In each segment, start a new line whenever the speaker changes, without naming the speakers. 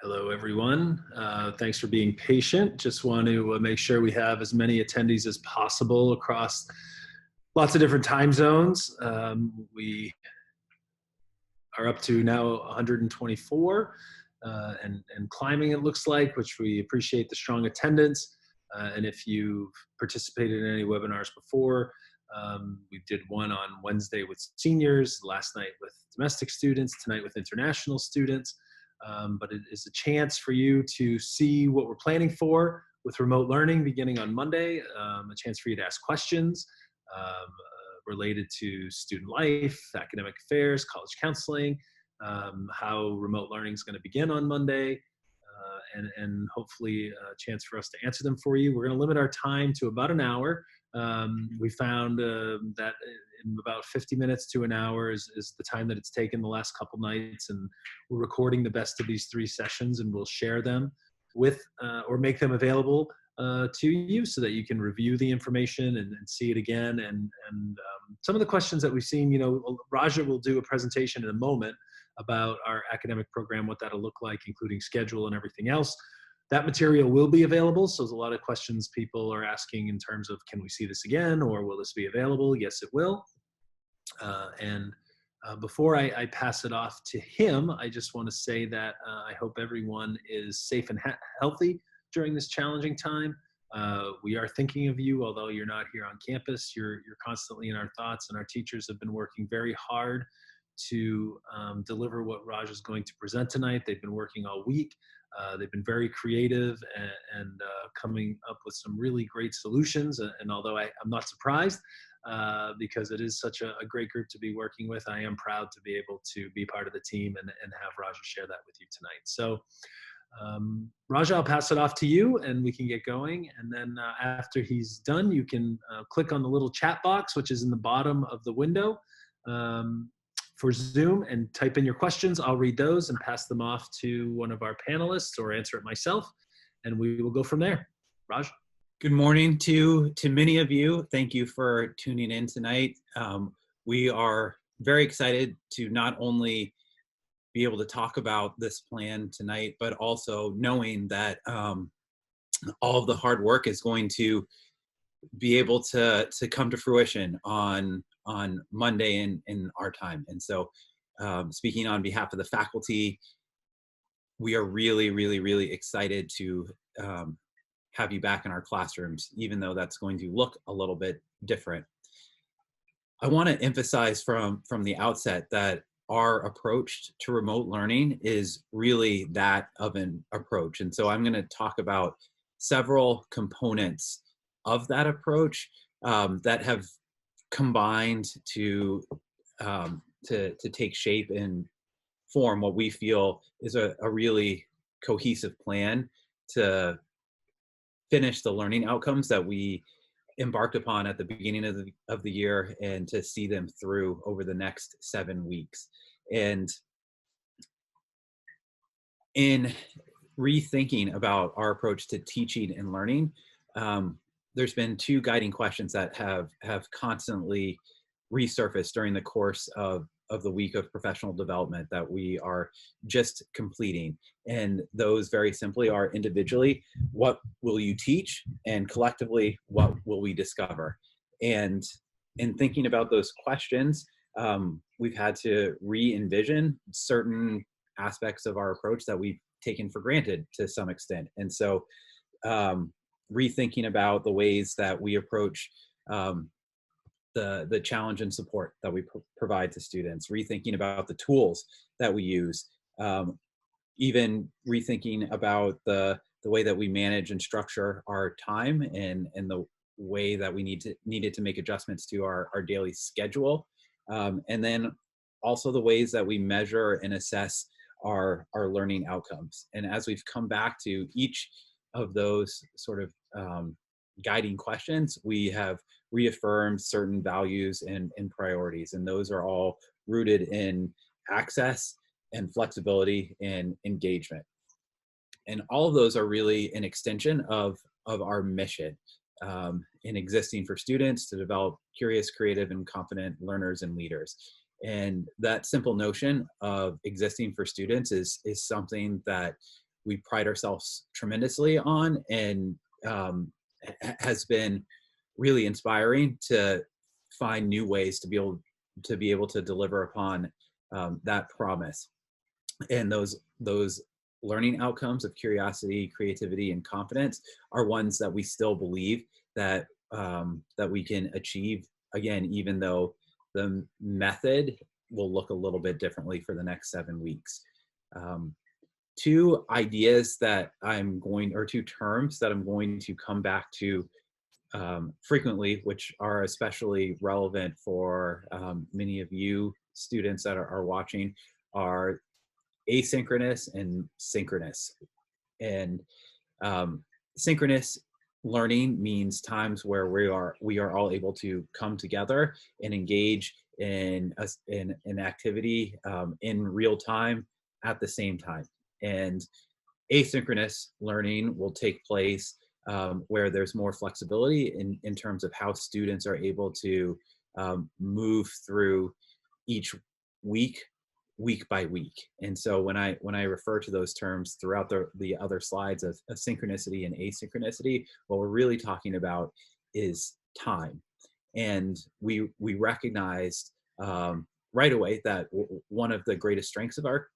Hello, everyone. Thanks for being patient. Just want to make sure we have as many attendees as possible across lots of different time zones. We are up to now 124 and climbing, it looks like, which we appreciate the strong attendance. And if you've participated in any webinars before, we did one on Wednesday with seniors, last night with domestic students, tonight with international students. But it is a chance for you to see what we're planning for with remote learning beginning on Monday, a chance for you to ask questions related to student life, academic affairs, college counseling, how remote learning is going to begin on Monday, and hopefully a chance for us to answer them for you. We're going to limit our time to about an hour. We found that in about 50 minutes to an hour is the time that it's taken the last couple nights, and we're recording the best of these 3 sessions, and we'll share them with or make them available to you so that you can review the information and see it again. And some of the questions that we've seen, Raja will do a presentation in a moment about our academic program, what that'll look like, including schedule and everything else. That material will be available. So there's a lot of questions people are asking in terms of, can we see this again, or will this be available? Yes, it will. Before I pass it off to him, I just want to say that I hope everyone is safe and healthy during this challenging time. We are thinking of you, although you're not here on campus. You're constantly in our thoughts, and our teachers have been working very hard to deliver what Raj is going to present tonight. They've been working all week. They've been very creative and coming up with some really great solutions. And although I'm not surprised, because it is such a great group to be working with, I am proud to be able to be part of the team and have Raja share that with you tonight. So Raja, I'll pass it off to you and we can get going. And then after he's done, you can click on the little chat box, which is in the bottom of the window for Zoom, and type in your questions. I'll read those and pass them off to one of our panelists or answer it myself, and we will go from there. Raj?
Good morning to many of you. Thank you for tuning in tonight. We are very excited to not only be able to talk about this plan tonight, but also knowing that all of the hard work is going to be able to come to fruition on Monday in our time. And so speaking on behalf of the faculty, we are really, really, really excited to have you back in our classrooms, even though that's going to look a little bit different. I want to emphasize from the outset that our approach to remote learning is really that of an approach. And so I'm going to talk about several components of that approach that have combined to take shape and form what we feel is a really cohesive plan to finish the learning outcomes that we embarked upon at the beginning of the year, and to see them through over the next 7 weeks. And in rethinking about our approach to teaching and learning, there's been 2 guiding questions that have constantly resurfaced during the course of the week of professional development that we are just completing. And those very simply are, individually, what will you teach? And collectively, what will we discover? And in thinking about those questions, we've had to re-envision certain aspects of our approach that we've taken for granted to some extent. And so rethinking about the ways that we approach the challenge and support that we provide to students, rethinking about the tools that we use, even rethinking about the way that we manage and structure our time, and the way that we needed to make adjustments to our daily schedule, and then also the ways that we measure and assess our learning outcomes. And as we've come back to each of those sort of guiding questions, we have reaffirmed certain values and priorities, and those are all rooted in access and flexibility and engagement. And all of those are really an extension of our mission in existing for students to develop curious, creative, and confident learners and leaders. And that simple notion of existing for students is something that we pride ourselves tremendously on, and has been really inspiring to find new ways to be able to deliver upon that promise. And those learning outcomes of curiosity, creativity, and confidence are ones that we still believe that that we can achieve, again, even though the method will look a little bit differently for the next 7 weeks. Two ideas that or two terms that I'm going to come back to frequently, which are especially relevant for many of you students that are watching, are asynchronous and synchronous. And synchronous learning means times where we are all able to come together and engage in an activity in real time at the same time. And asynchronous learning will take place where there's more flexibility in terms of how students are able to move through each week by week. And so when I refer to those terms throughout the other slides of synchronicity and asynchronicity, what we're really talking about is time. And we recognized right away that one of the greatest strengths of our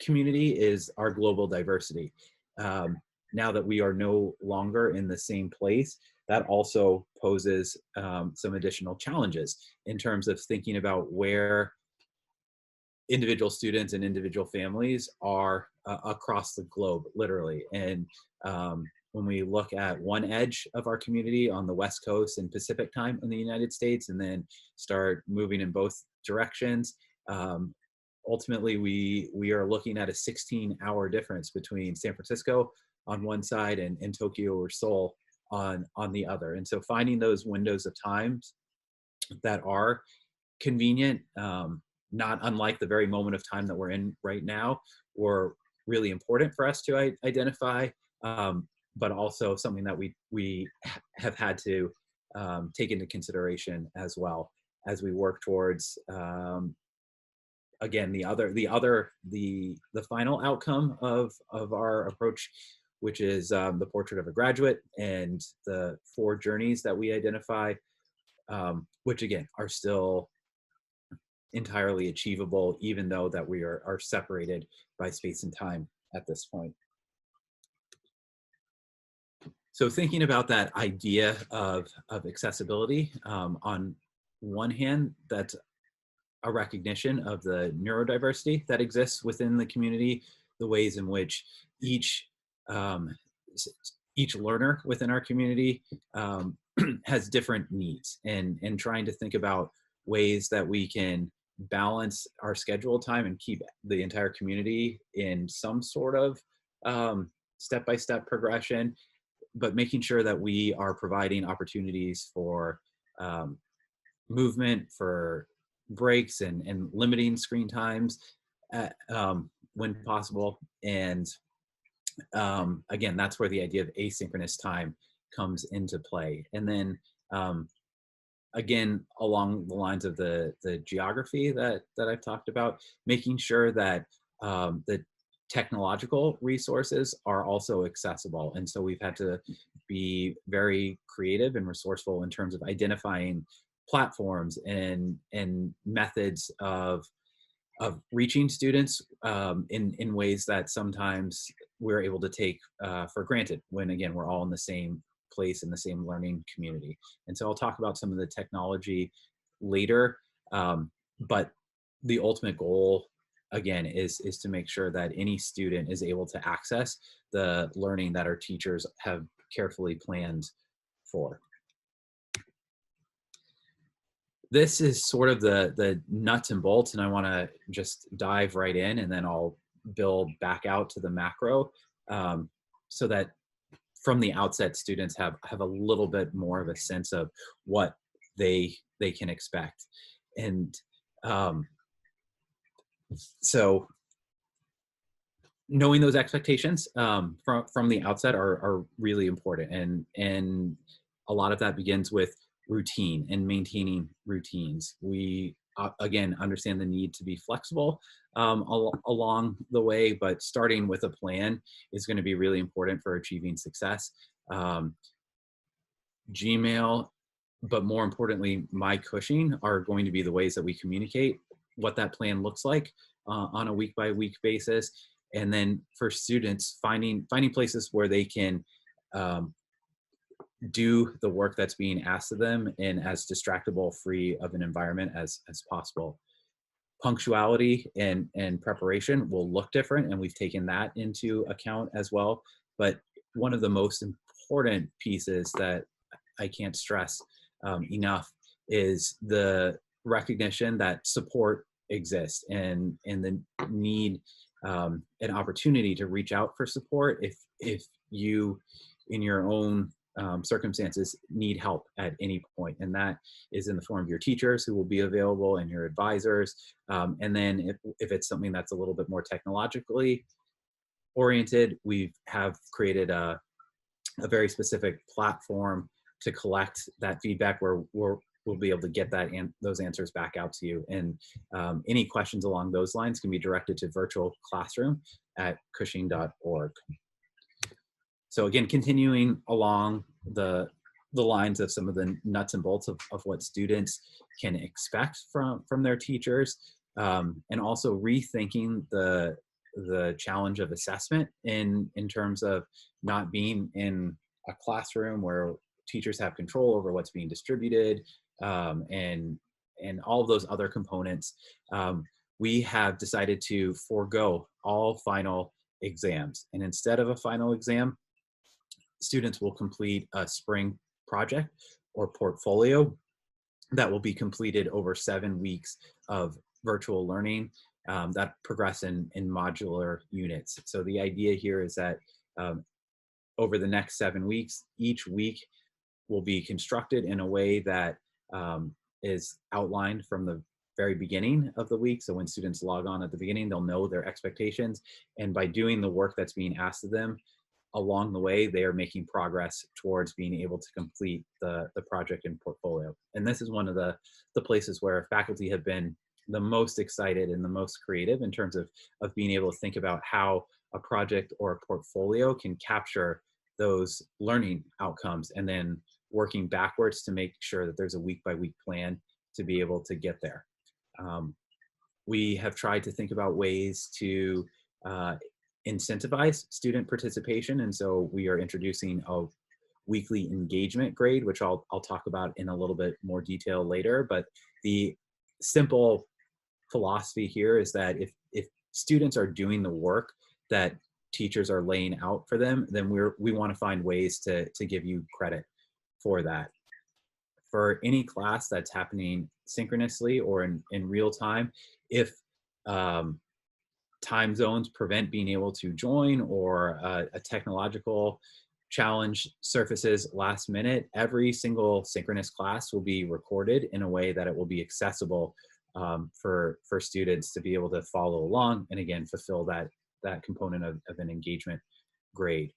community is our global diversity. Now that we are no longer in the same place, that also poses some additional challenges in terms of thinking about where individual students and individual families are across the globe, literally. And when we look at one edge of our community on the West Coast and Pacific time in the United States, and then start moving in both directions, ultimately we are looking at a 16-hour difference between San Francisco on one side and Tokyo or Seoul on the other. And so finding those windows of times that are convenient, not unlike the very moment of time that we're in right now, were really important for us to identify, but also something that we have had to take into consideration as well as we work towards again the final outcome of our approach, which is the portrait of a graduate and the 4 journeys that we identify, which again are still entirely achievable, even though that we are separated by space and time at this point. So thinking about that idea of accessibility, on one hand, that's a recognition of the neurodiversity that exists within the community, the ways in which each learner within our community has different needs, and trying to think about ways that we can balance our scheduled time and keep the entire community in some sort of step-by-step progression, but making sure that we are providing opportunities for movement, for breaks, and limiting screen times when possible. And again, that's where the idea of asynchronous time comes into play. And then again, along the lines of the geography that I've talked about, making sure that the technological resources are also accessible. And so we've had to be very creative and resourceful in terms of identifying platforms and methods of reaching students in ways that sometimes we're able to take for granted when, again, we're all in the same place in the same learning community. And so I'll talk about some of the technology later, but the ultimate goal, again, is to make sure that any student is able to access the learning that our teachers have carefully planned for. This is sort of the nuts and bolts, and I want to just dive right in, and then I'll build back out to the macro, so that from the outset, students have a little bit more of a sense of what they can expect. And so knowing those expectations from the outset are really important. And a lot of that begins with routine and maintaining routines. We again, understand the need to be flexible along the way, but starting with a plan is going to be really important for achieving success. Gmail, but more importantly, my Cushing are going to be the ways that we communicate what that plan looks like on a week by week basis. And then for students, finding places where they can do the work that's being asked of them in as distractible free of an environment as possible. Punctuality and preparation will look different, and we've taken that into account as well. But one of the most important pieces that I can't stress enough is the recognition that support exists, and the need an opportunity to reach out for support if you in your own circumstances need help at any point, and that is in the form of your teachers who will be available and your advisors, and then if it's something that's a little bit more technologically oriented, we have created a very specific platform to collect that feedback where we'll be able to get that those answers back out to you. And any questions along those lines can be directed to virtualclassroom@cushing.org. So again, continuing along the lines of some of the nuts and bolts of what students can expect from their teachers, and also rethinking the challenge of assessment in terms of not being in a classroom where teachers have control over what's being distributed, and all of those other components. We have decided to forego all final exams, and instead of a final exam, students will complete a spring project or portfolio that will be completed over 7 weeks of virtual learning that progress in modular units. So the idea here is that over the next 7 weeks, each week will be constructed in a way that is outlined from the very beginning of the week. So when students log on at the beginning, they'll know their expectations. And by doing the work that's being asked of them, along the way, they are making progress towards being able to complete the project and portfolio. And this is one of the places where faculty have been the most excited and the most creative in terms of being able to think about how a project or a portfolio can capture those learning outcomes, and then working backwards to make sure that there's a week by week plan to be able to get there. We have tried to think about ways to incentivize student participation, and so we are introducing a weekly engagement grade, which I'll talk about in a little bit more detail later. But the simple philosophy here is that if students are doing the work that teachers are laying out for them, then we want to find ways to give you credit for that. For any class that's happening synchronously or in real time, if time zones prevent being able to join, or a technological challenge surfaces last minute, every single synchronous class will be recorded in a way that it will be accessible for students to be able to follow along, and again, fulfill that component of an engagement grade.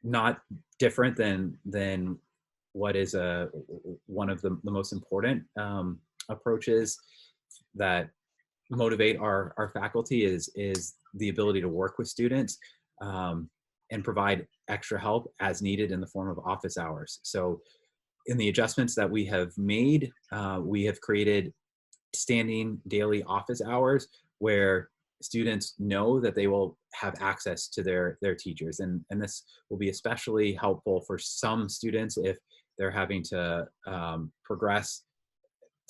Not different than what is one of the most important approaches that motivate our faculty is the ability to work with students and provide extra help as needed in the form of office hours. So in the adjustments that we have made, we have created standing daily office hours where students know that they will have access to their teachers. And this will be especially helpful for some students if they're having to progress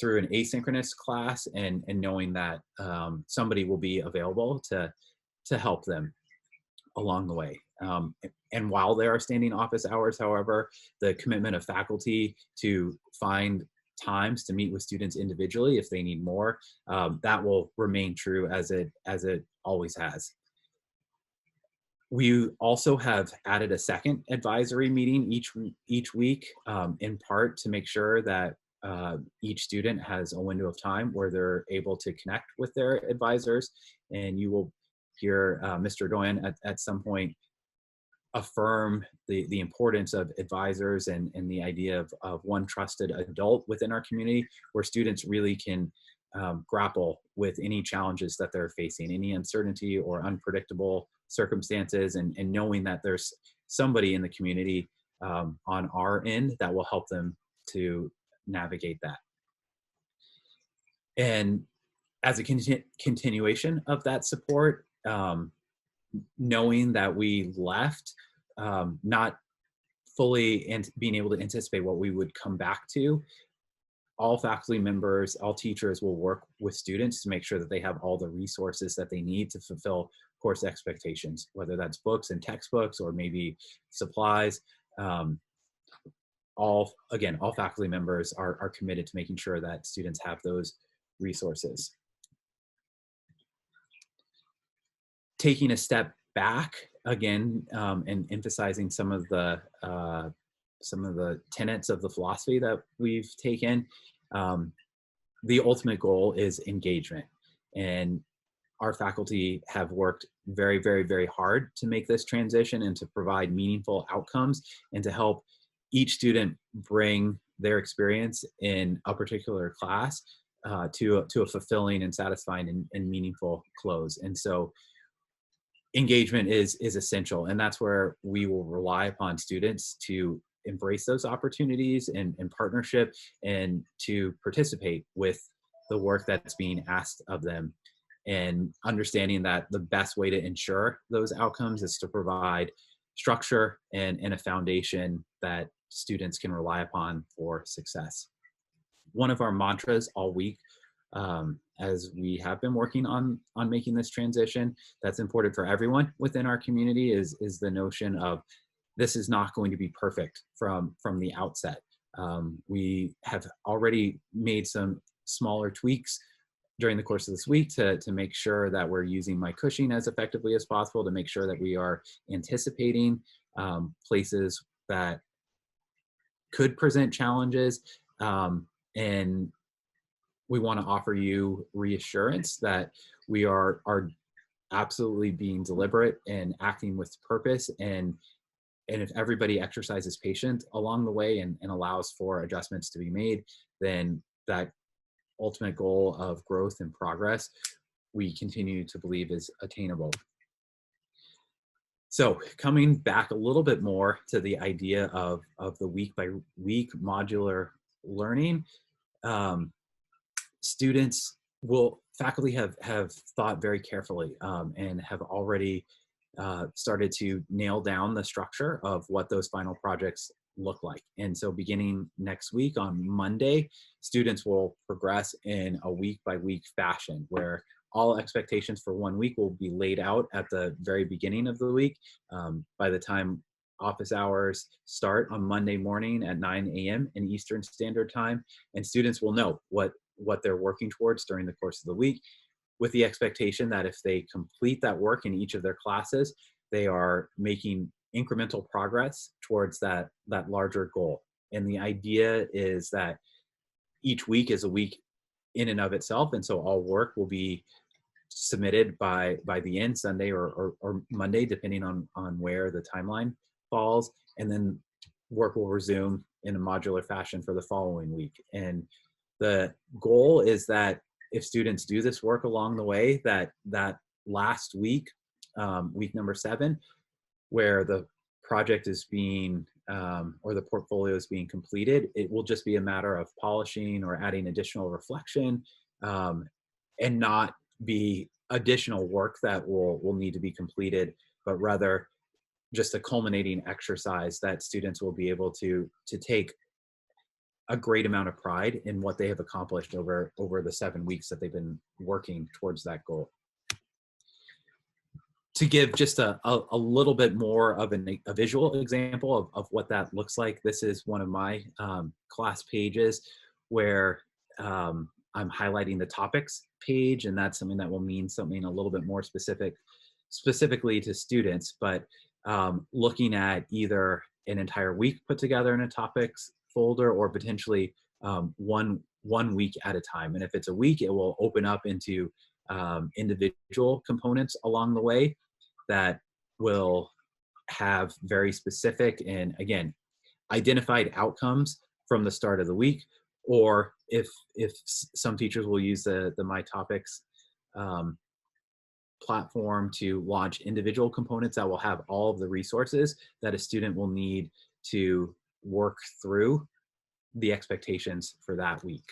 through an asynchronous class, and knowing that somebody will be available to help them along the way. And while there are standing office hours, however, the commitment of faculty to find times to meet with students individually if they need more, that will remain true as it always has. We also have added a second advisory meeting each week, in part to make sure that each student has a window of time where they're able to connect with their advisors. And you will hear Mr. Doyen at some point affirm the importance of advisors and the idea of one trusted adult within our community, where students really can grapple with any challenges that they're facing, any uncertainty or unpredictable circumstances, and knowing that there's somebody in the community on our end that will help them to navigate that. And as a continuation of that support, knowing that we left not fully and being able to anticipate what we would come back to, all faculty members, all teachers will work with students to make sure that they have all the resources that they need to fulfill course expectations, whether that's books and textbooks or maybe supplies. All faculty members are committed to making sure that students have those resources. Taking a step back again, and emphasizing some of the tenets of the philosophy that we've taken. The ultimate goal is engagement, and our faculty have worked very, very, very hard to make this transition and to provide meaningful outcomes and to help each student bring their experience in a particular class to a fulfilling and satisfying and meaningful close. And so engagement is essential, and that's where we will rely upon students to embrace those opportunities and partnership, and to participate with the work that's being asked of them, and understanding that the best way to ensure those outcomes is to provide structure and a foundation that students can rely upon for success. One of our mantras all week, as we have been working on making this transition that's important for everyone within our community, is the notion of this is not going to be perfect from the outset. We have already made some smaller tweaks during the course of this week to make sure that we're using my Cushing as effectively as possible, to make sure that we are anticipating places that could present challenges, and we want to offer you reassurance that we are absolutely being deliberate and acting with purpose, and if everybody exercises patience along the way and allows for adjustments to be made, then that ultimate goal of growth and progress we continue to believe is attainable. So coming back a little bit more to the idea of the week by week modular learning, faculty have thought very carefully and have already started to nail down the structure of what those final projects look like. And so beginning next week on Monday, students will progress in a week by week fashion, where all expectations for 1 week will be laid out at the very beginning of the week. By the time office hours start on Monday morning at 9 a.m. in Eastern Standard Time, and students will know what they're working towards during the course of the week, with the expectation that if they complete that work in each of their classes, they are making incremental progress towards that larger goal. And the idea is that each week is a week in and of itself, and so all work will be submitted by the end, Sunday or Monday, depending on where the timeline falls, and then work will resume in a modular fashion for the following week. And the goal is that if students do this work along the way, that last week, week number 7, where the project is being or the portfolio is being completed, it will just be a matter of polishing or adding additional reflection, and not be additional work that will need to be completed, but rather just a culminating exercise that students will be able to take a great amount of pride in what they have accomplished over the 7 weeks that they've been working towards that goal. To give just a little bit more of a visual example of what that looks like, this is one of my class pages where I'm highlighting the topics page, and that's something that will mean something a little bit more specifically to students, but looking at either an entire week put together in a topics folder, or potentially one week at a time. And if it's a week, it will open up into individual components along the way that will have very specific and, again, identified outcomes from the start of the week, or if some teachers will use the My Topics platform to launch individual components that will have all of the resources that a student will need to work through the expectations for that week.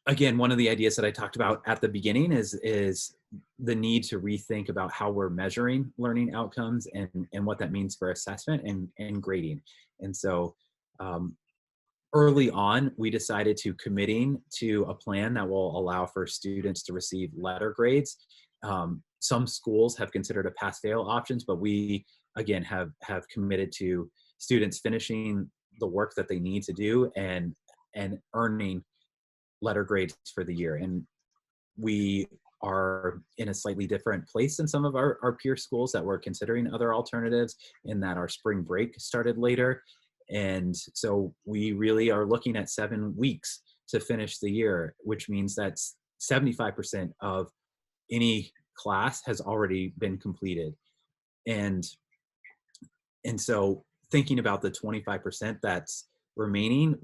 Again, one of the ideas that I talked about at the beginning is the need to rethink about how we're measuring learning outcomes and what that means for assessment and grading. And so early on, we decided to committing to a plan that will allow for students to receive letter grades. Some schools have considered a pass-fail options, but we, again, have committed to students finishing the work that they need to do and earning letter grades for the year. And we are in a slightly different place than some of our peer schools that were considering other alternatives, in that our spring break started later. And so we really are looking at 7 weeks to finish the year, which means that 75% of any class has already been completed. And so thinking about the 25% that's remaining,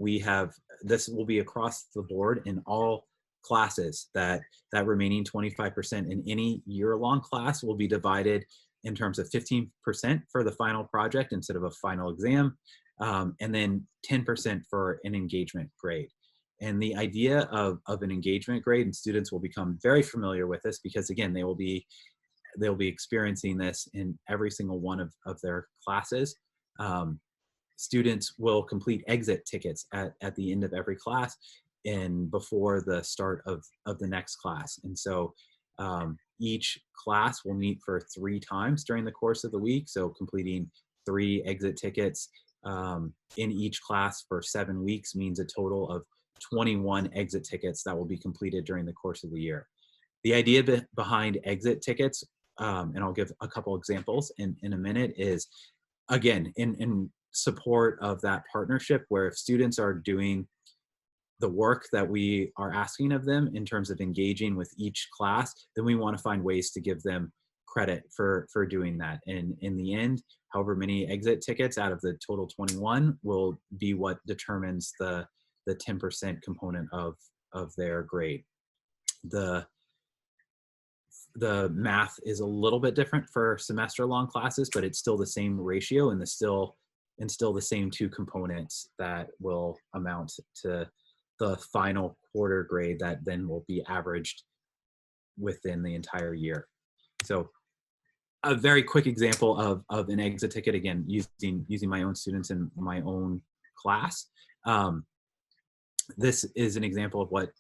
this will be across the board in all classes. That remaining 25% in any year-long class will be divided in terms of 15% for the final project instead of a final exam, and then 10% for an engagement grade. And the idea of an engagement grade, and students will become very familiar with this because, again, they'll be experiencing this in every single one of their classes. Students will complete exit tickets at the end of every class and before the start of the next class. And so each class will meet for 3 times during the course of the week. So completing 3 exit tickets in each class for 7 weeks means a total of 21 exit tickets that will be completed during the course of the year. The idea behind exit tickets, and I'll give a couple examples in a minute, is, again, in support of that partnership, where if students are doing the work that we are asking of them in terms of engaging with each class, then we want to find ways to give them credit for doing that. And in the end, however many exit tickets out of the total 21 will be what determines the 10% component of their grade. The math is a little bit different for semester-long classes, but it's still the same ratio and still the same 2 components that will amount to the final quarter grade that then will be averaged within the entire year. So a very quick example of an exit ticket, again, using my own students in my own class. This is an example of what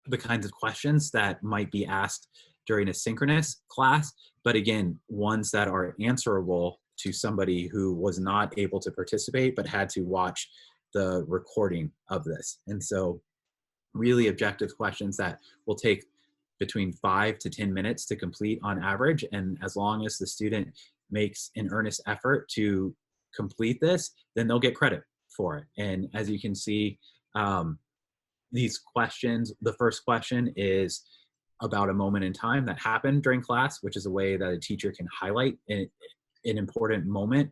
the kinds of questions that might be asked during a synchronous class, but again, ones that are answerable to somebody who was not able to participate but had to watch the recording of this. And so really objective questions that will take between 5 to 10 minutes to complete on average. And as long as the student makes an earnest effort to complete this, then they'll get credit for it. And as you can see, these questions, the first question is about a moment in time that happened during class, which is a way that a teacher can highlight an important moment.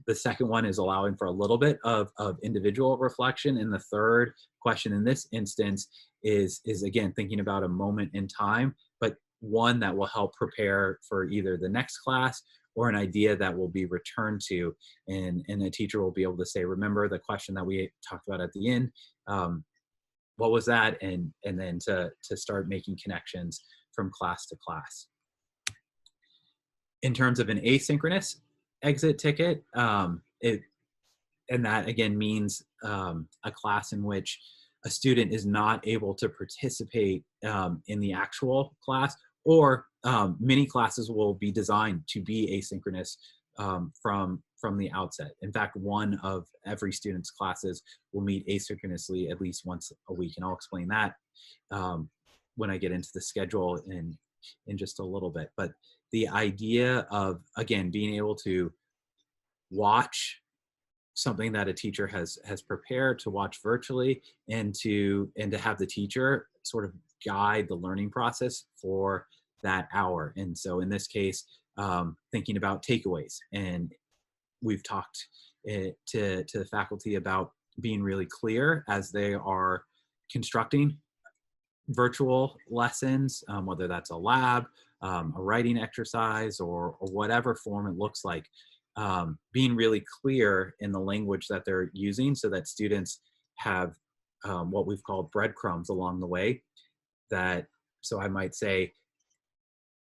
The second one is allowing for a little bit of individual reflection. And the third question in this instance is again, thinking about a moment in time, but one that will help prepare for either the next class or an idea that will be returned to. And the teacher will be able to say, remember the question that we talked about at the end? What was that? And then to start making connections from class to class. In terms of an asynchronous exit ticket, and that again means a class in which a student is not able to participate in the actual class, or many classes will be designed to be asynchronous from the outset. In fact, one of every student's classes will meet asynchronously at least once a week, and I'll explain that when I get into the schedule in just a little bit. But the idea of, again, being able to watch something that a teacher has prepared to watch virtually, and to have the teacher sort of guide the learning process for that hour. And so in this case, thinking about takeaways, and we've talked to the faculty about being really clear as they are constructing virtual lessons, whether that's a lab, a writing exercise, or whatever form it looks like, being really clear in the language that they're using so that students have what we've called breadcrumbs along the way. That, so I might say,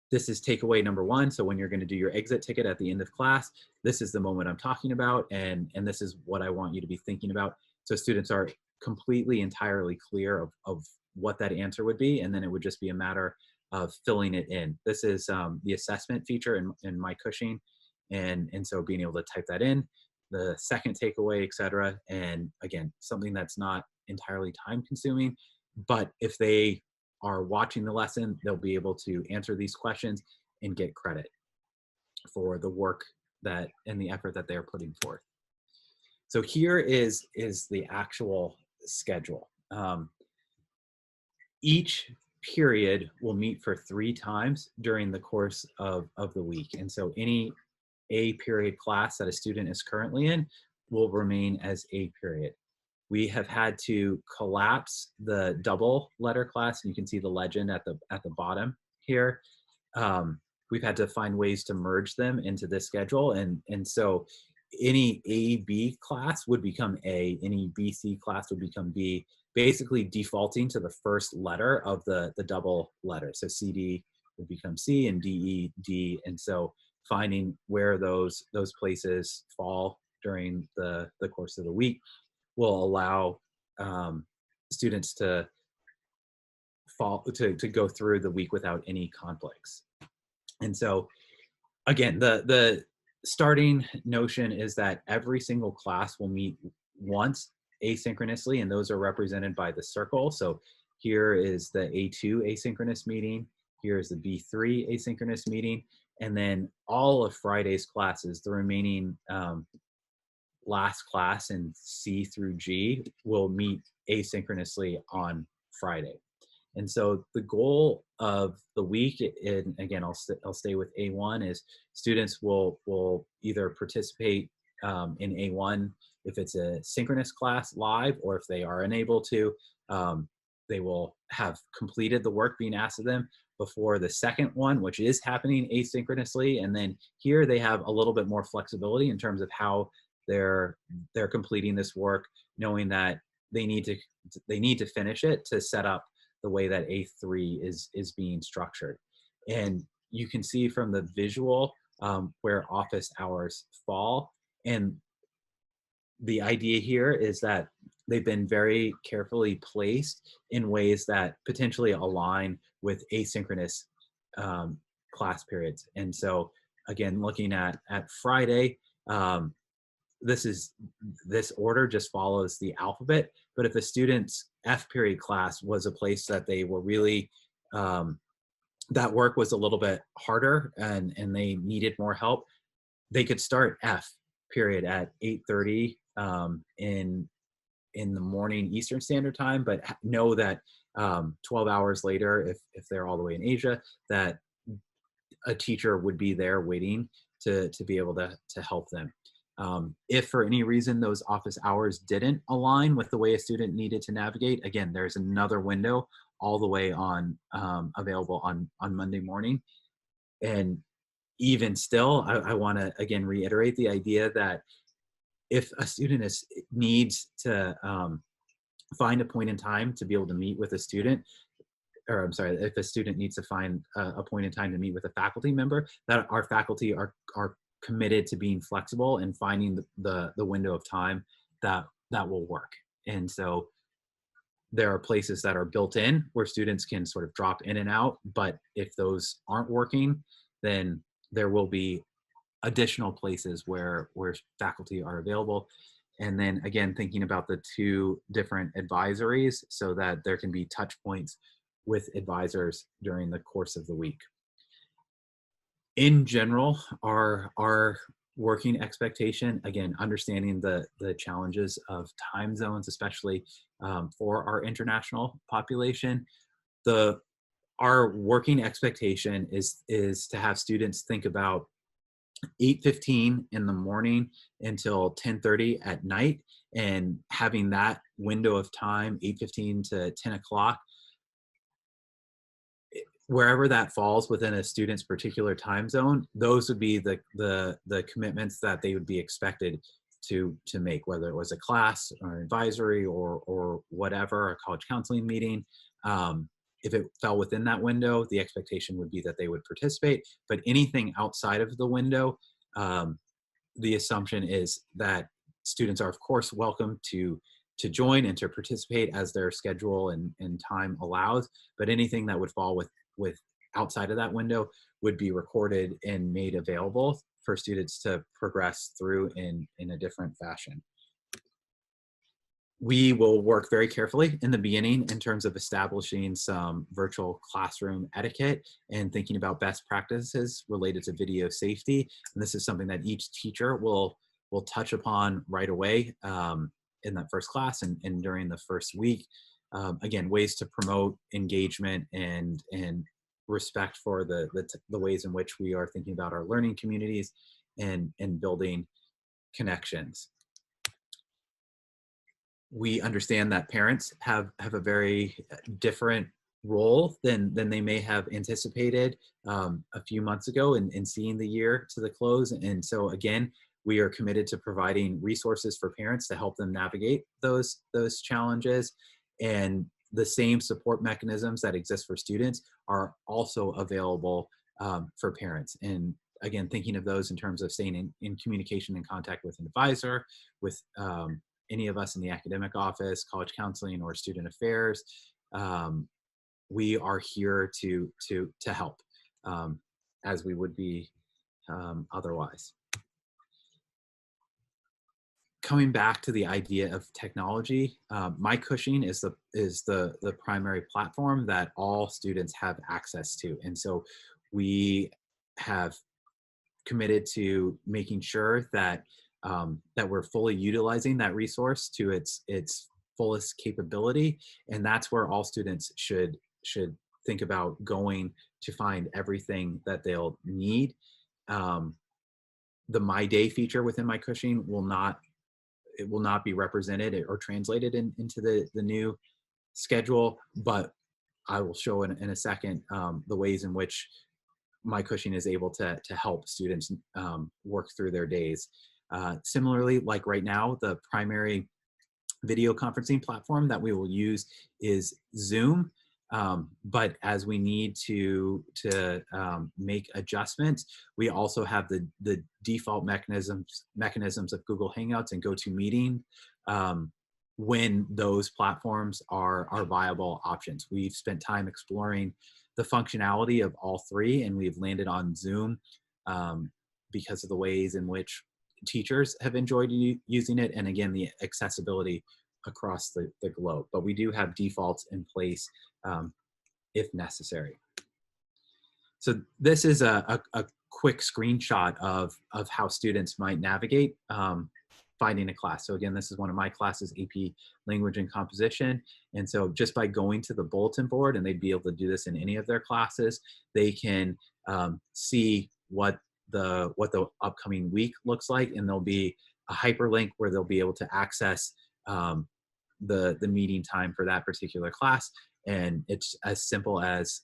this is takeaway number one. So when you're going to do your exit ticket at the end of class, this is the moment I'm talking about, and this is what I want you to be thinking about. So students are completely, entirely clear of what that answer would be, and then it would just be a matter of filling it in. This is the assessment feature in my Cushing, and so being able to type that in, the second takeaway, etc. And again, something that's not entirely time consuming, but if they are watching the lesson, they'll be able to answer these questions and get credit for the work that and the effort that they're putting forth. So here is the actual schedule. Each period will meet for 3 times during the course of the week. And so any A period class that a student is currently in will remain as A period. We have had to collapse the double letter class, and you can see the legend at the bottom here. We've had to find ways to merge them into this schedule, and so any AB class would become A, any BC class would become B, basically defaulting to the first letter of the double letter. So CD would become C and DE D, and so finding where those places fall during the course of the week will allow students to go through the week without any conflicts. And so again, the starting notion is that every single class will meet once asynchronously, and those are represented by the circle. So here is the A2 asynchronous meeting, here is the B3 asynchronous meeting, and then all of Friday's classes, the remaining last class in C through G, will meet asynchronously on Friday. And so the goal of the week, and again, I'll stay with A1, is students will either participate in A1 if it's a synchronous class live, or if they are unable to, they will have completed the work being asked of them before the second one, which is happening asynchronously. And then here they have a little bit more flexibility in terms of how they're completing this work, knowing that they need to finish it to set up the way that A3 is being structured. And you can see from the visual where office hours fall. And the idea here is that they've been very carefully placed in ways that potentially align with asynchronous class periods. And so again, looking at Friday, this order just follows the alphabet. But if a student's F period class was a place that they were really, that work was a little bit harder and they needed more help, they could start F period at 8:30 in the morning Eastern Standard Time, but know that 12 hours later, if they're all the way in Asia, that a teacher would be there waiting to be able to help them. If for any reason those office hours didn't align with the way a student needed to navigate, again, there's another window all the way on available on Monday morning. And even still, I want to again reiterate the idea that if a student needs to find a point in time to be able to meet with a student, or I'm sorry, if a student needs to find a point in time to meet with a faculty member, that our faculty are committed to being flexible and finding the window of time that will work. And so there are places that are built in where students can sort of drop in and out, but if those aren't working, then there will be additional places where faculty are available. And then again, thinking about the 2 different advisories so that there can be touch points with advisors during the course of the week. In general, our working expectation, again, understanding the challenges of time zones, especially for our international population, the our working expectation is to have students think about 8:15 in the morning until 10:30 at night, and having that window of time, 8:15 to 10 o'clock, wherever that falls within a student's particular time zone, those would be the commitments that they would be expected to make, whether it was a class or an advisory or whatever, a college counseling meeting. If it fell within that window, the expectation would be that they would participate. But anything outside of the window, um, the assumption is that students are, of course, welcome to join and to participate as their schedule and time allows. But anything that would fall with outside of that window would be recorded and made available for students to progress through in a different fashion. We will work very carefully in the beginning in terms of establishing some virtual classroom etiquette and thinking about best practices related to video safety. And this is something that each teacher will touch upon right away in that first class and during the first week. Again, ways to promote engagement and respect for the ways in which we are thinking about our learning communities and building connections. We understand that parents have a very different role than they may have anticipated a few months ago in seeing the year to the close. And so again, we are committed to providing resources for parents to help them navigate those challenges. And the same support mechanisms that exist for students are also available for parents. And again, thinking of those in terms of staying in communication and contact with an advisor, with any of us in the academic office, college counseling, or student affairs. We are here to help as we would be otherwise. Coming back to the idea of technology, Cushing is the primary platform that all students have access to, and so we have committed to making sure that that we're fully utilizing that resource to its fullest capability, and that's where all students should think about going to find everything that they'll need. The My Day feature within Cushing will not be represented or translated into the new schedule, but I will show in a second the ways in which Cushing is able to help students work through their days. Similarly, like right now, the primary video conferencing platform that we will use is Zoom. But as we need to make adjustments, we also have the default mechanisms of Google Hangouts and GoToMeeting when those platforms are viable options. We've spent time exploring the functionality of all three, and we've landed on Zoom because of the ways in which teachers have enjoyed using it, and again, the accessibility across the globe. But we do have defaults in place if necessary. So this is a quick screenshot of how students might navigate finding a class. So again, this is one of my classes, AP Language and Composition. And so just by going to the bulletin board, and they'd be able to do this in any of their classes, they can see what the upcoming week looks like, and there'll be a hyperlink where they'll be able to access the meeting time for that particular class. And it's as simple as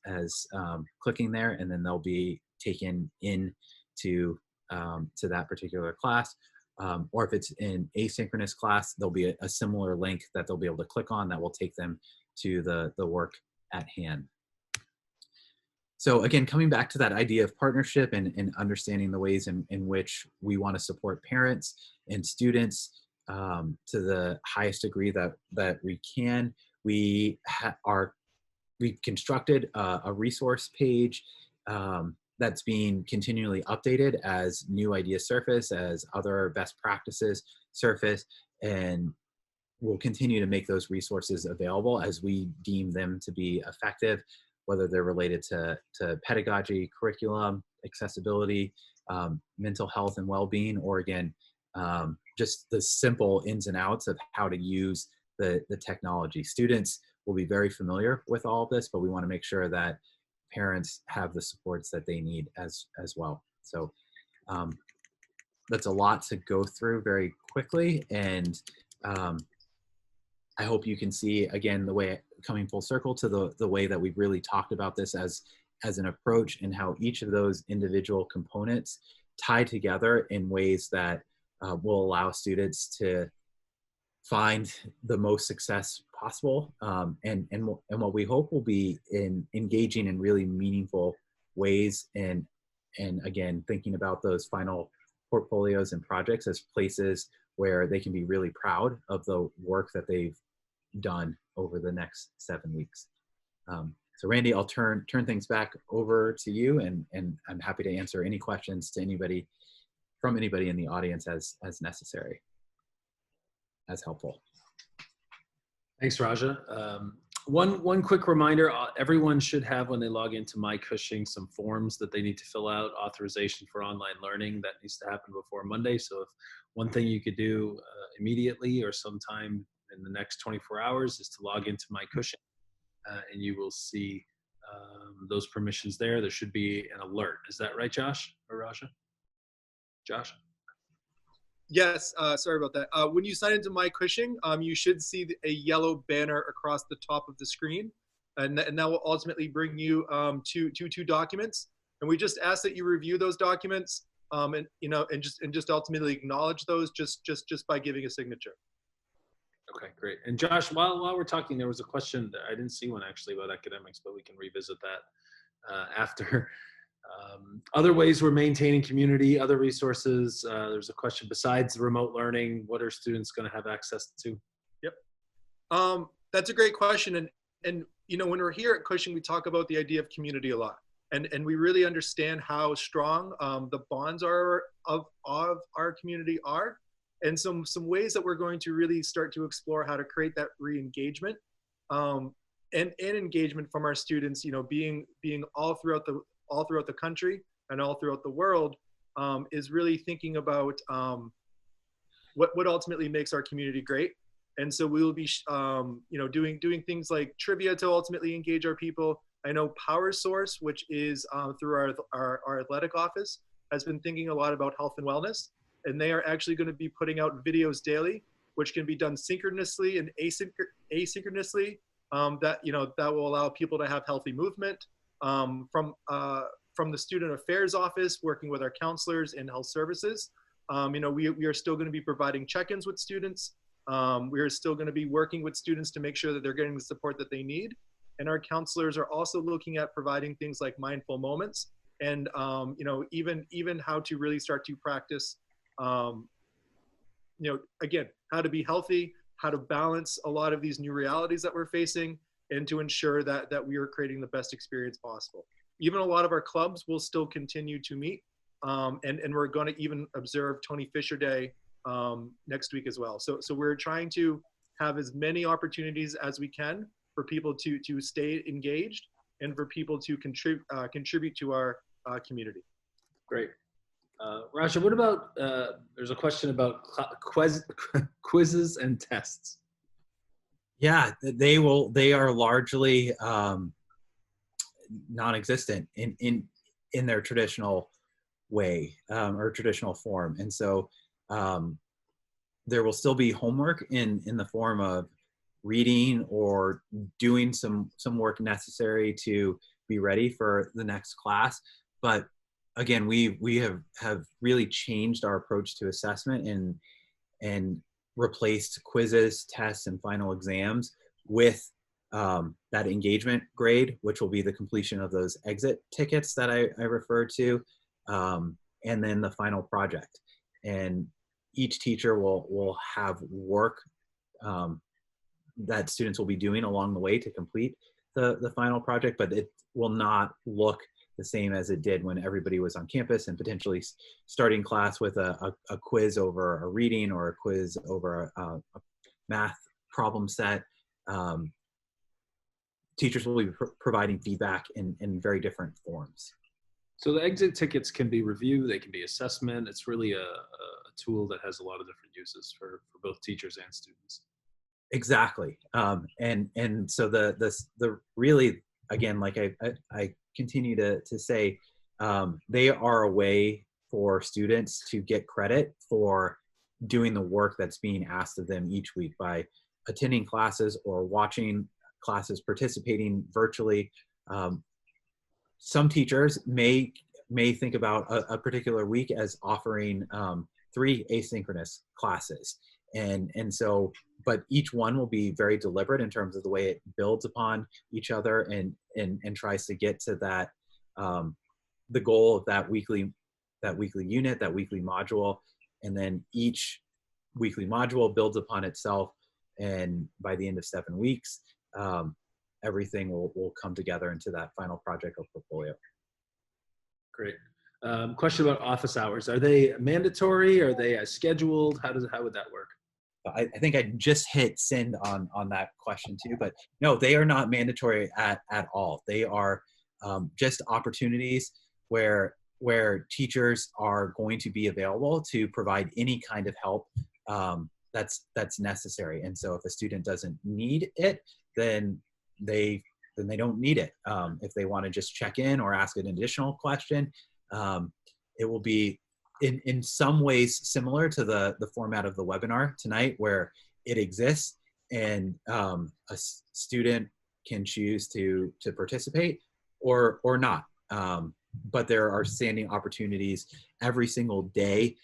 clicking there, and then they'll be taken in to that particular class. Or if it's an asynchronous class, there'll be a similar link that they'll be able to click on that will take them to the work at hand. So again, coming back to that idea of partnership and understanding the ways in which we want to support parents and students to the highest degree that we can, we've constructed a resource page that's being continually updated as new ideas surface, as other best practices surface, and we'll continue to make those resources available as we deem them to be effective, whether they're related to pedagogy, curriculum, accessibility, mental health and well-being, or again, just the simple ins and outs of how to use the technology. Students will be very familiar with all of this, but we want to make sure that parents have the supports that they need as well. So that's a lot to go through very quickly, and I hope you can see, again, the way, coming full circle to the way that we've really talked about this as an approach, and how each of those individual components tie together in ways that will allow students to find the most success possible, and what we hope will be in engaging in really meaningful ways, and again, thinking about those final portfolios and projects as places where they can be really proud of the work that they've done over the next 7 weeks. So Randy, I'll turn things back over to you, and I'm happy to answer any questions to anybody in the audience as necessary, as helpful.
Thanks, Raja. One quick reminder, everyone should have, when they log into Cushing, some forms that they need to fill out, authorization for online learning. That needs to happen before Monday. So if one thing you could do immediately or sometime in the next 24 hours is to log into Cushing, and you will see those permissions there. There should be an alert. Is that right, Josh or Raja? Josh?
Yes, sorry about that. When you sign into Cushing, you should see a yellow banner across the top of the screen, and that will ultimately bring you to two documents. And we just ask that you review those documents, and just ultimately acknowledge those just by giving a signature.
Okay, great. And Josh, while we're talking, there was a question that I didn't see one actually about academics, but we can revisit that after. Other ways we're maintaining community, other resources. There's a question besides remote learning, what are students going to have access to?
Yep. That's a great question. And when we're here at Cushing, we talk about the idea of community a lot. And we really understand how strong the bonds are of our community are. And some ways that we're going to really start to explore how to create that re-engagement and engagement from our students, being all throughout the country and all throughout the world, is really thinking about what ultimately makes our community great. And so we will be, doing things like trivia to ultimately engage our people. I know Power Source, which is through our athletic office, has been thinking a lot about health and wellness. And they are actually going to be putting out videos daily, which can be done synchronously and asynchronously. That will allow people to have healthy movement. From the Student Affairs Office, working with our counselors and health services. We are still going to be providing check-ins with students. We are still going to be working with students to make sure that they're getting the support that they need. And our counselors are also looking at providing things like mindful moments, and even how to really start to practice, again, how to be healthy, how to balance a lot of these new realities that we're facing, and to ensure that we are creating the best experience possible. Even a lot of our clubs will still continue to meet, and we're going to even observe Tony Fisher Day next week as well. So we're trying to have as many opportunities as we can for people to stay engaged and for people to contribute to our community.
Great. Raja, what about, there's a question about quizzes and tests.
Yeah, they are largely non-existent in their traditional way, or traditional form. And so there will still be homework in the form of reading or doing some work necessary to be ready for the next class. But again, we have really changed our approach to assessment and replaced quizzes, tests, and final exams with that engagement grade, which will be the completion of those exit tickets that I referred to, and then the final project. And each teacher will have work that students will be doing along the way to complete the final project, but it will not look the same as it did when everybody was on campus and potentially starting class with a quiz over a reading or a quiz over a math problem set. Teachers will be providing feedback in very different forms.
So the exit tickets can be review, they can be assessment. It's really a tool that has a lot of different uses for both teachers and students.
Exactly. And so the really, again, like I continue to say they are a way for students to get credit for doing the work that's being asked of them each week by attending classes or watching classes, participating virtually. Some teachers may think about a particular week as offering 3 asynchronous classes. And so, but each one will be very deliberate in terms of the way it builds upon each other and tries to get to that, the goal of that weekly unit, that weekly module. And then each weekly module builds upon itself. And by the end of 7 weeks, everything will come together into that final project or portfolio.
Great. Question about office hours. Are they mandatory? Are they as scheduled? How would that work?
I think I just hit send on that question too, but no, they are not mandatory at all. They are just opportunities where teachers are going to be available to provide any kind of help that's necessary. And so if a student doesn't need it, then they don't need it. If they want to just check in or ask an additional question, it will be in some ways similar to the format of the webinar tonight, where it exists and a student can choose to participate or not. But there are standing opportunities every single day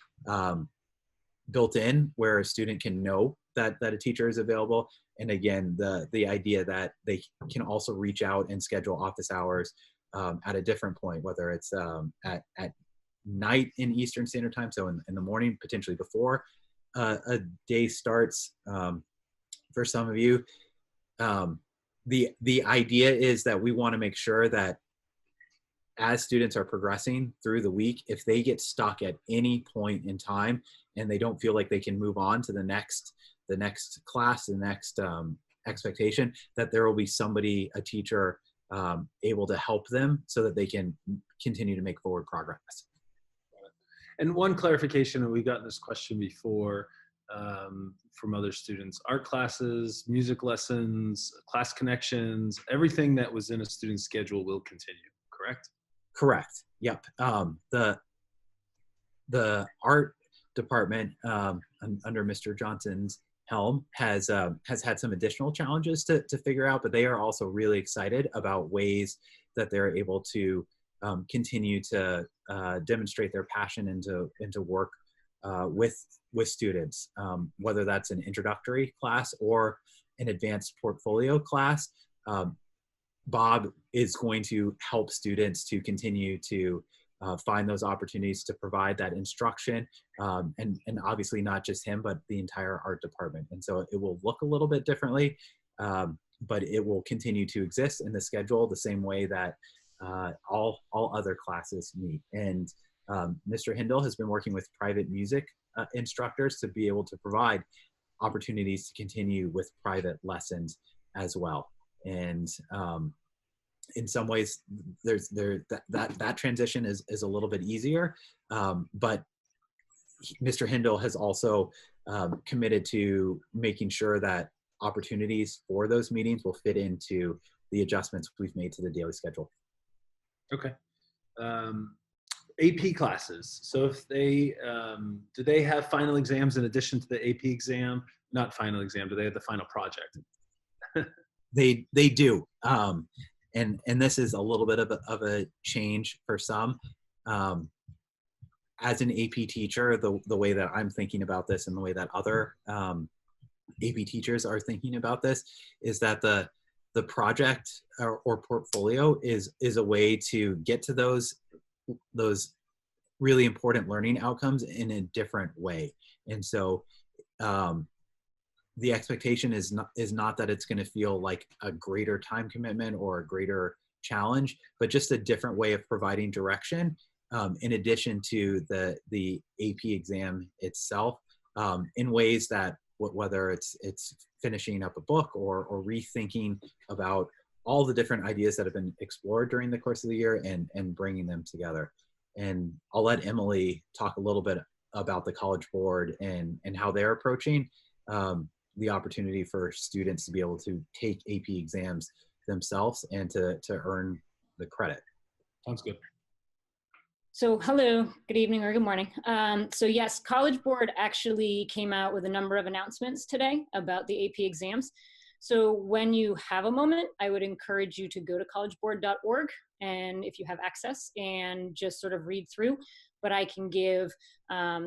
built in where a student can know that a teacher is available. And again, the idea that they can also reach out and schedule office hours at a different point, whether it's at night in Eastern Standard Time, so in the morning, potentially before a day starts. For some of you, the idea is that we want to make sure that as students are progressing through the week, if they get stuck at any point in time and they don't feel like they can move on to the next class, the next expectation, that there will be somebody, a teacher, able to help them so that they can continue to make forward progress.
And one clarification, and we got this question before from other students: art classes, music lessons, class connections, everything that was in a student's schedule will continue, correct?
Correct. Yep. The art department under Mr. Johnson's helm has had some additional challenges to figure out, but they are also really excited about ways that they're able to continue to demonstrate their passion and to work with students, whether that's an introductory class or an advanced portfolio class. Bob is going to help students to continue to find those opportunities to provide that instruction, and obviously not just him, but the entire art department. And so it will look a little bit differently, but it will continue to exist in the schedule the same way that all other classes meet. And Mr. Hindle has been working with private music instructors to be able to provide opportunities to continue with private lessons as well. And in some ways, that transition is a little bit easier, but Mr. Hindle has also committed to making sure that opportunities for those meetings will fit into the adjustments we've made to the daily schedule.
Okay. AP classes. So if they, do they have final exams in addition to the AP exam? Not final exam, do they have the final project?
They do. And this is a little bit of a change for some. As an AP teacher, the way that I'm thinking about this and the way that other AP teachers are thinking about this is that the project or portfolio is a way to get to those really important learning outcomes in a different way. And so the expectation is not that it's going to feel like a greater time commitment or a greater challenge, but just a different way of providing direction, in addition to the AP exam itself, in ways that whether it's finishing up a book or rethinking about all the different ideas that have been explored during the course of the year and bringing them together. And I'll let Emily talk a little bit about the College Board and how they're approaching the opportunity for students to be able to take AP exams themselves and to earn the credit.
Sounds good.
So hello, good evening or good morning. So yes, College Board actually came out with a number of announcements today about the AP exams. So when you have a moment, I would encourage you to go to collegeboard.org, and if you have access, and just sort of read through, but I can give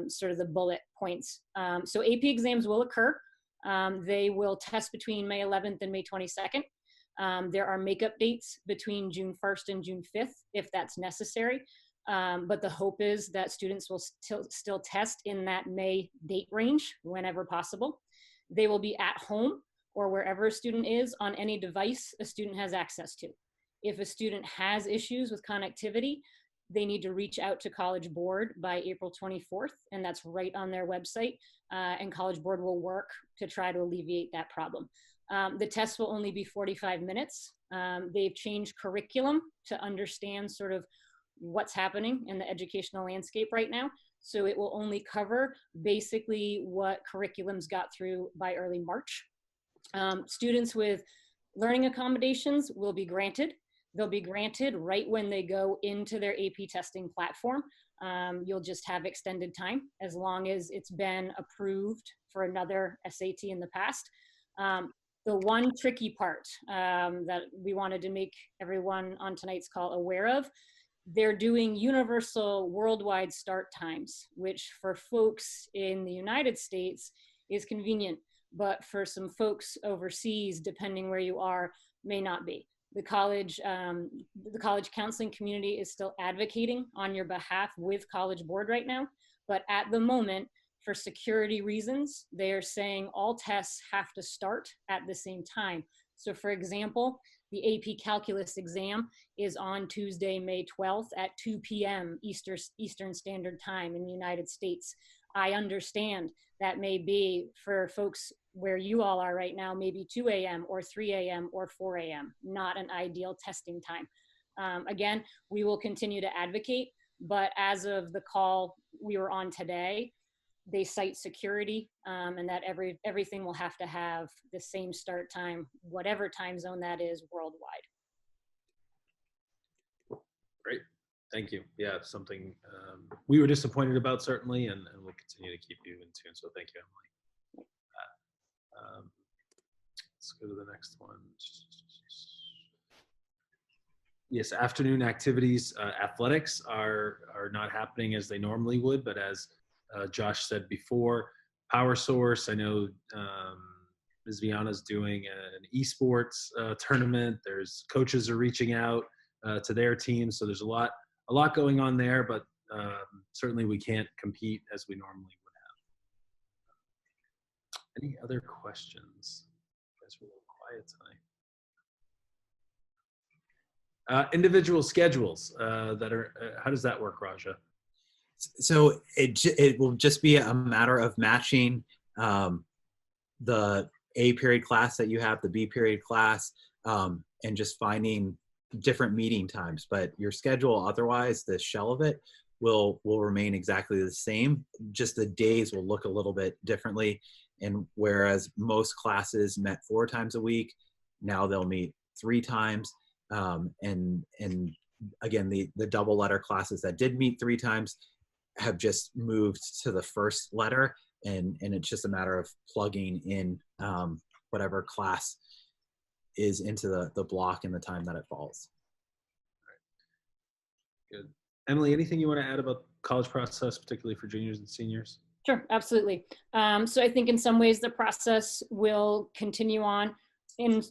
sort of the bullet points. So AP exams will occur. They will test between May 11th and May 22nd. There are makeup dates between June 1st and June 5th, if that's necessary. But the hope is that students will still test in that May date range whenever possible. They will be at home or wherever a student is on any device a student has access to. If a student has issues with connectivity, they need to reach out to College Board by April 24th, and that's right on their website, and College Board will work to try to alleviate that problem. The test will only be 45 minutes. They've changed curriculum to understand sort of what's happening in the educational landscape right now. So it will only cover basically what curriculums got through by early March. Students with learning accommodations will be granted. They'll be granted right when they go into their AP testing platform. You'll just have extended time as long as it's been approved for another SAT in the past. The one tricky part that we wanted to make everyone on tonight's call aware of, they're doing universal worldwide start times, which for folks in the United States is convenient, but for some folks overseas, depending where you are, may not be. The college counseling community is still advocating on your behalf with College Board right now, but at the moment, for security reasons, they are saying all tests have to start at the same time. So for example, the AP Calculus exam is on Tuesday, May 12th at 2 p.m. Eastern Standard Time in the United States. I understand that may be for folks where you all are right now, maybe 2 a.m. or 3 a.m. or 4 a.m., not an ideal testing time. Again, we will continue to advocate, but as of the call we were on today, they cite security and that everything will have to have the same start time, whatever time zone that is worldwide.
Great, thank you. Yeah, something we were disappointed about certainly, and we'll continue to keep you in tune. So thank you, Emily. Let's go to the next one. Yes, afternoon activities, athletics are not happening as they normally would, but as Josh said before, Power Source, I know Ms. Viana's doing an esports tournament. There's coaches are reaching out to their teams. So there's a lot going on there, but certainly we can't compete as we normally would have. Any other questions? You guys were a little quiet tonight. Individual schedules that are, how does that work, Raja?
So it will just be a matter of matching the A period class that you have, the B period class, and just finding different meeting times. But your schedule, otherwise, the shell of it will remain exactly the same. Just the days will look a little bit differently. And whereas most classes met 4 times a week, now they'll meet 3 times. And again, the double letter classes that did meet 3 times have just moved to the first letter, and it's just a matter of plugging in whatever class is into the block and the time that it falls.
All right. Good. Emily, anything you want to add about college process, particularly for juniors and seniors?
Sure, absolutely. So I think in some ways the process will continue on in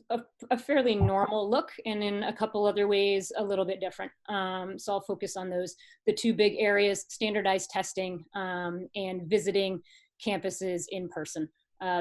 a fairly normal look, and in a couple other ways a little bit different. So I'll focus on those, the 2 big areas: standardized testing and visiting campuses in person.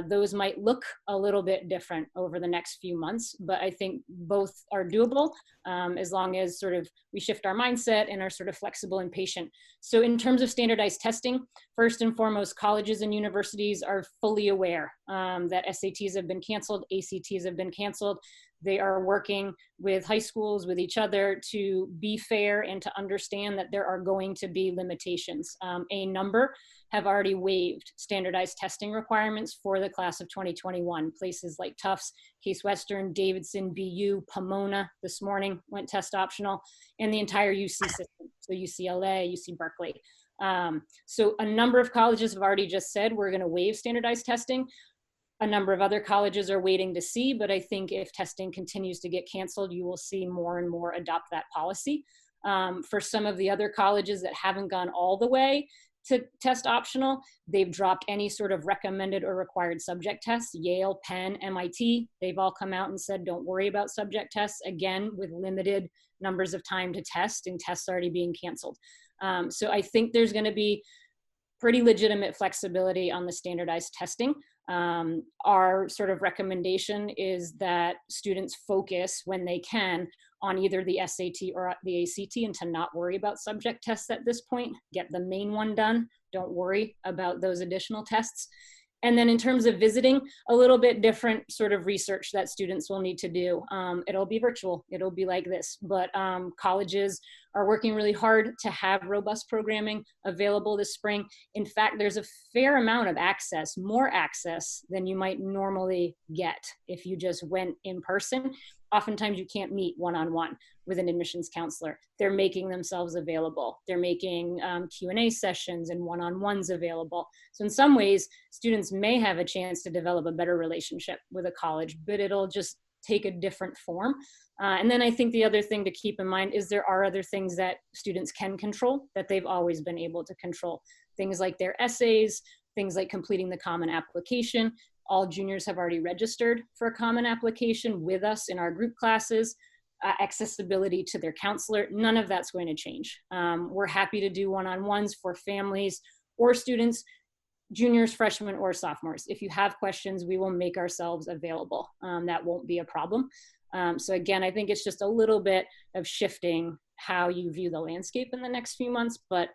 Those might look a little bit different over the next few months, but I think both are doable as long as sort of we shift our mindset and are sort of flexible and patient. So in terms of standardized testing, first and foremost, colleges and universities are fully aware that SATs have been canceled, ACTs have been canceled. They are working with high schools, with each other, to be fair and to understand that there are going to be limitations. A number have already waived standardized testing requirements for the class of 2021. Places like Tufts, Case Western, Davidson, BU, Pomona this morning went test optional, and the entire UC system, so UCLA, UC Berkeley. So a number of colleges have already just said we're going to waive standardized testing. A number of other colleges are waiting to see, but I think if testing continues to get canceled, you will see more and more adopt that policy. For some of the other colleges that haven't gone all the way to test optional, they've dropped any sort of recommended or required subject tests. Yale, Penn, MIT, they've all come out and said, don't worry about subject tests, again, with limited numbers of time to test and tests already being canceled. So I think there's going to be pretty legitimate flexibility on the standardized testing. Our sort of recommendation is that students focus when they can on either the SAT or the ACT, and to not worry about subject tests at this point. Get the main one done. Don't worry about those additional tests. And then in terms of visiting, a little bit different sort of research that students will need to do. It'll be virtual, it'll be like this, but colleges are working really hard to have robust programming available this spring. In fact, there's a fair amount of access, more access than you might normally get if you just went in person. Oftentimes you can't meet one-on-one with an admissions counselor. They're making themselves available. They're making Q&A sessions and one-on-ones available. So in some ways, students may have a chance to develop a better relationship with a college, but it'll just take a different form. And then I think the other thing to keep in mind is there are other things that students can control that they've always been able to control. Things like their essays, things like completing the common application. All juniors have already registered for a common application with us in our group classes. Accessibility to their counselor, none of that's going to change. We're happy to do one-on-ones for families or students, juniors, freshmen, or sophomores. If you have questions, we will make ourselves available. That won't be a problem. So again, I think it's just a little bit of shifting how you view the landscape in the next few months, but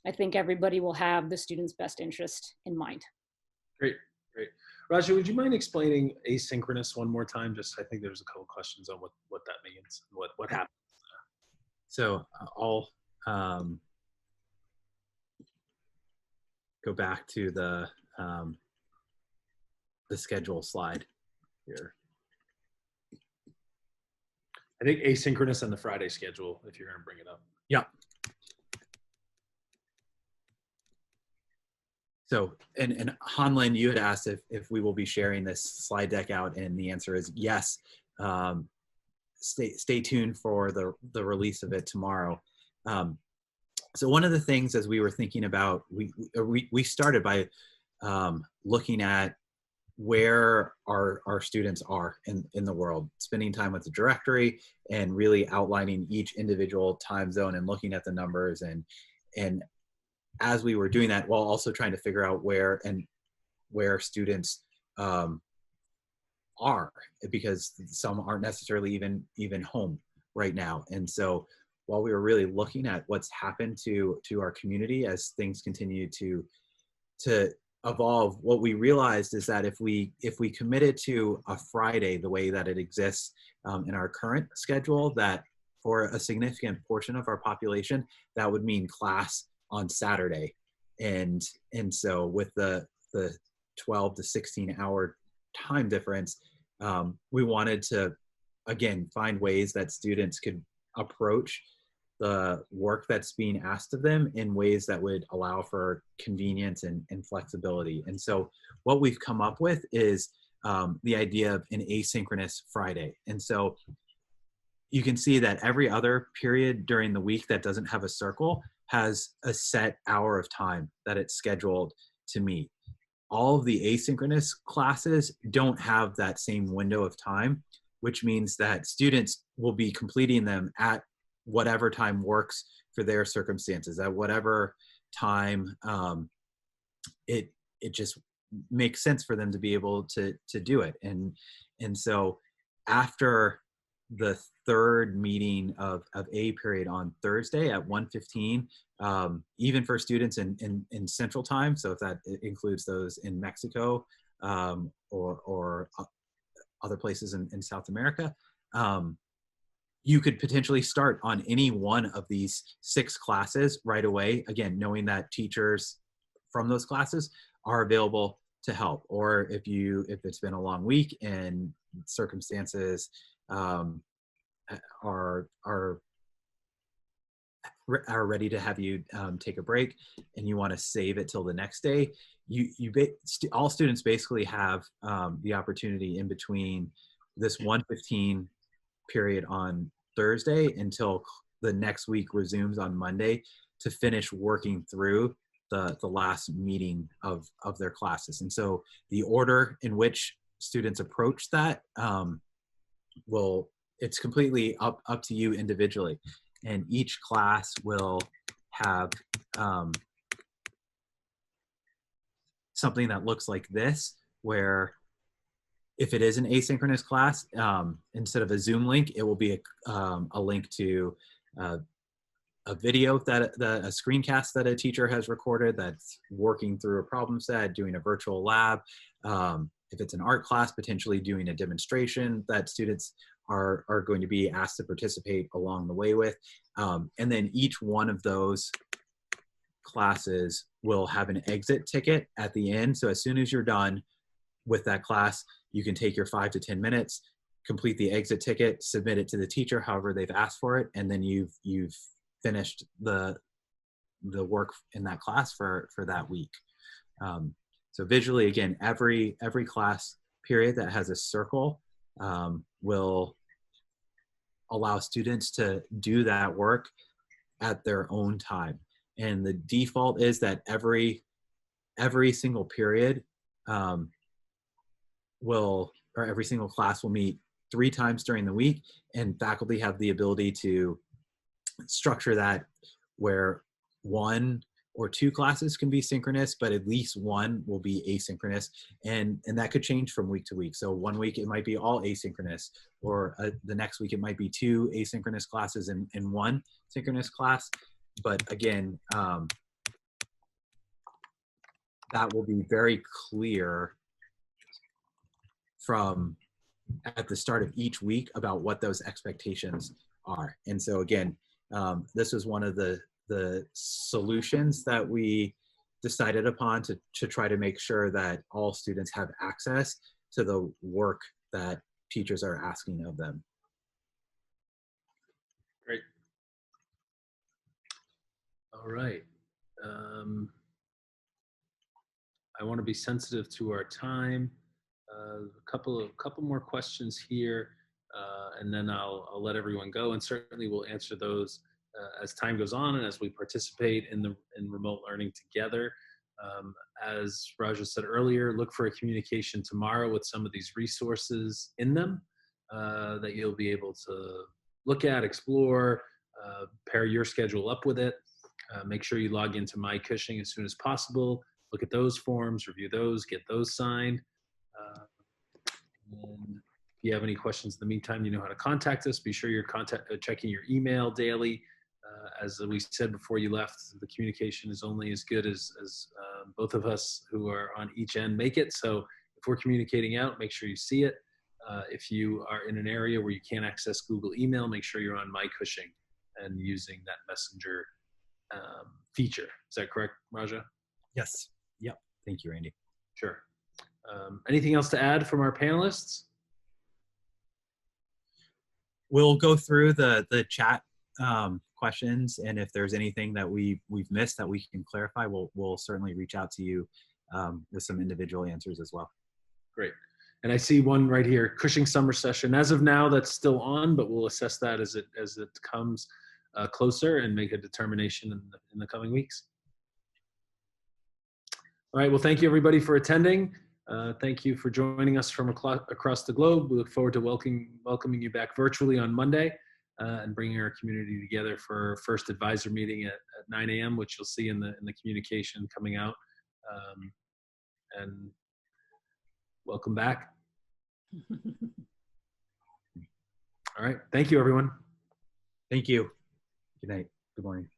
I think everybody will have the student's best interest in mind.
Great, great. Raja, would you mind explaining asynchronous one more time? Just, I think there's a couple questions on what that means, what happens.
So I'll go back to the schedule slide here.
I think asynchronous and the Friday schedule, if you're going to bring it up.
Yeah. So, and Hanlin, you had asked if we will be sharing this slide deck out, and the answer is yes. Stay tuned for the release of it tomorrow. So one of the things as we were thinking about, we started by looking at where our students are in the world, spending time with the directory and really outlining each individual time zone and looking at the numbers, and as we were doing that, while also trying to figure out where students are, because some aren't necessarily even home right now. And so while we were really looking at what's happened to our community as things continue to evolve, what we realized is that if we committed to a Friday the way that it exists in our current schedule, that for a significant portion of our population, that would mean class on Saturday. And so with the 12 to 16 hour time difference, we wanted to, again, find ways that students could approach the work that's being asked of them in ways that would allow for convenience and flexibility. And so what we've come up with is the idea of an asynchronous Friday. And so you can see that every other period during the week that doesn't have a circle has a set hour of time that it's scheduled to meet. All of the asynchronous classes don't have that same window of time, which means that students will be completing them at whatever time works for their circumstances, at whatever time it just makes sense for them to be able to do it. And so after the third meeting of A period on Thursday at 1:15, even for students in Central Time, so if that includes those in Mexico or other places in South America, you could potentially start on any one of these 6 classes right away, again, knowing that teachers from those classes are available to help. Or if it's been a long week and circumstances are ready to have you take a break and you want to save it till the next day, all students basically have the opportunity in between this 1:15 period on Thursday until the next week resumes on Monday to finish working through the last meeting of their classes. And so the order in which students approach that it's completely up to you individually. And each class will have something that looks like this, where if it is an asynchronous class, instead of a Zoom link, it will be a link to a video a screencast that a teacher has recorded that's working through a problem set, doing a virtual lab. If it's an art class, potentially doing a demonstration that students are going to be asked to participate along the way with. And then each one of those classes will have an exit ticket at the end. So as soon as you're done with that class, you can take your 5 to 10 minutes, complete the exit ticket, submit it to the teacher, however they've asked for it, and then you've finished the work in that class for that week. So visually, again, every class period that has a circle will allow students to do that work at their own time. And the default is that every single period every single class will meet 3 times during the week, and faculty have the ability to structure that where 1 or 2 classes can be synchronous, but at least 1 will be asynchronous, and that could change from week to week. So one week it might be all asynchronous, or the next week it might be 2 asynchronous classes and 1 synchronous class. But again, that will be very clear from at the start of each week about what those expectations are. And so again, this was one of the solutions that we decided upon to try to make sure that all students have access to the work that teachers are asking of them.
Great. All right. I want to be sensitive to our time. A couple more questions here, and then I'll let everyone go, and certainly we'll answer those as time goes on and as we participate in remote learning together. As Raja said earlier, look for a communication tomorrow with some of these resources in them that you'll be able to look at, explore, pair your schedule up with it. Make sure you log into My Cushing as soon as possible. Look at those forms, review those, get those signed. And if you have any questions in the meantime, you know how to contact us. Be sure you're checking your email daily. As we said before you left, the communication is only as good as both of us who are on each end make it. So if we're communicating out, make sure you see it. If you are in an area where you can't access Google email, make sure you're on My Cushing and using that messenger feature. Is that correct, Raja?
Yes. Yep. Thank you, Randy.
Sure. Anything else to add from our panelists?
We'll go through the chat questions, and if there's anything that we've missed that we can clarify, we'll certainly reach out to you with some individual answers as well.
Great. And I see one right here, Cushing summer session. As of now, that's still on, but we'll assess that as it comes closer and make a determination in the coming weeks. All right. Well, thank you everybody for attending. Thank you for joining us from across the globe. We look forward to welcoming you back virtually on Monday and bringing our community together for our first advisor meeting at 9 a.m., which you'll see in the communication coming out. And welcome back. All right. Thank you, everyone.
Thank you. Good night. Good morning.